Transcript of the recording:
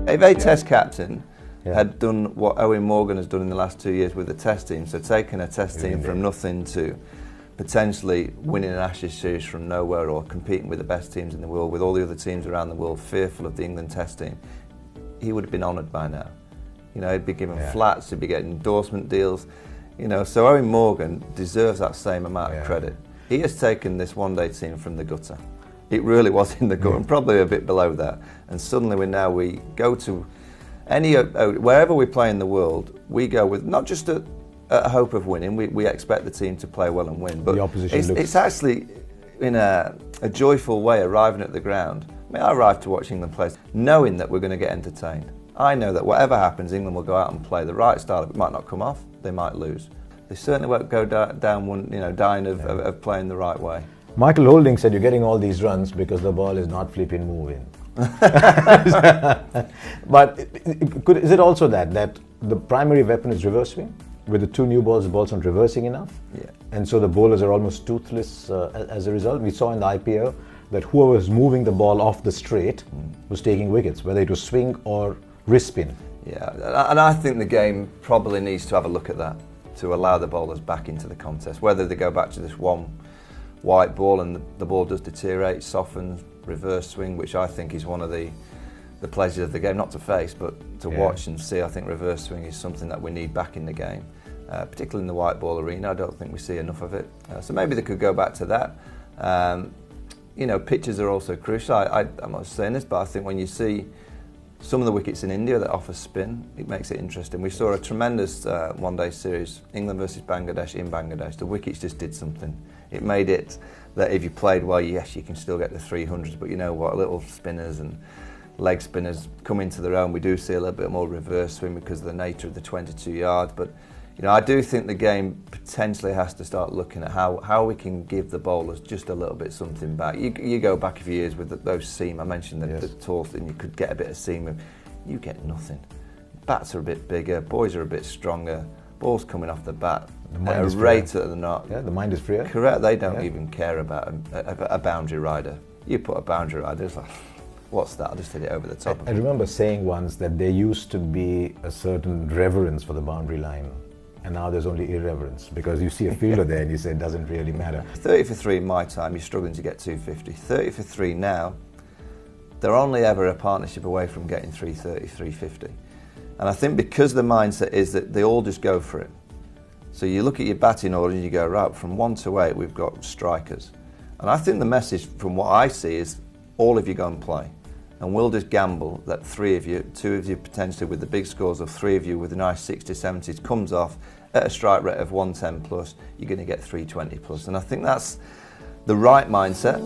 If a test captain had done what Eoin Morgan has done in the last 2 years with the test team, so taking a test team from nothing to potentially winning an Ashes series from nowhere or competing with the best teams in the world, with all the other teams around the world fearful of the England test team, he would have been honoured by now. You know, he'd be given flats, he'd be getting endorsement deals. You know, so Eoin Morgan deserves that same amount of credit. He has taken this one-day team from the gutter. It really was in the gutter, and probably a bit below that. And suddenly we go to wherever we play in the world, we go with not just a hope of winning. We expect the team to play well and win, but the opposition it's actually in a joyful way arriving at the ground. I mean, I arrived to watch England play knowing that we're going to get entertained. I know that whatever happens, England will go out and play the right style. It might not come off, they might lose. They certainly won't go down one, dying of playing the right way. Michael Holding said you're getting all these runs because the ball is not flipping moving. But is it also that the primary weapon is reverse swing? With the two new balls, the balls aren't reversing enough? Yeah. And so the bowlers are almost toothless as a result. We saw in the IPL that whoever was moving the ball off the straight was taking wickets, whether it was swing or wrist spin. Yeah, and I think the game probably needs to have a look at that, to allow the bowlers back into the contest. Whether they go back to this one white ball and the ball does deteriorate, softens, reverse swing, which I think is one of the pleasures of the game, not to face, but to watch and see. I think reverse swing is something that we need back in the game, particularly in the white ball arena. I don't think we see enough of it. So maybe they could go back to that. Pitches are also crucial. I'm not saying this, but I think when you see some of the wickets in India that offer spin, it makes it interesting. We saw a tremendous one-day series, England versus Bangladesh in Bangladesh. The wickets just did something. It made it that if you played well, yes, you can still get the 300s, but you know what, little spinners and leg spinners come into their own. We do see a little bit more reverse swing because of the nature of the 22 yards, but I do think the game potentially has to start looking at how we can give the bowlers just a little bit something back. You go back a few years with those seam. I mentioned the tall thing. You could get a bit of seam. You get nothing. Bats are a bit bigger. Boys are a bit stronger. Balls coming off the bat at a rate that they're not. Yeah, the mind is freer. Correct. They don't even care about a boundary rider. You put a boundary rider, it's like, what's that? I'll just hit it over the top of it. I remember saying once that there used to be a certain reverence for the boundary line. And now there's only irreverence, because you see a fielder there and you say it doesn't really matter. 30 for 3 in my time, you're struggling to get 250. 30 for 3 now, they're only ever a partnership away from getting 330, 350. And I think because the mindset is that they all just go for it. So you look at your batting order and you go, right, from 1 to 8 we've got strikers. And I think the message from what I see is all of you go and play. And we'll just gamble that 3 of you, 2 of you potentially with the big scores of 3 of you with a nice 60s, 70s comes off at a strike rate of 110 plus, you're going to get 320 plus. And I think that's the right mindset.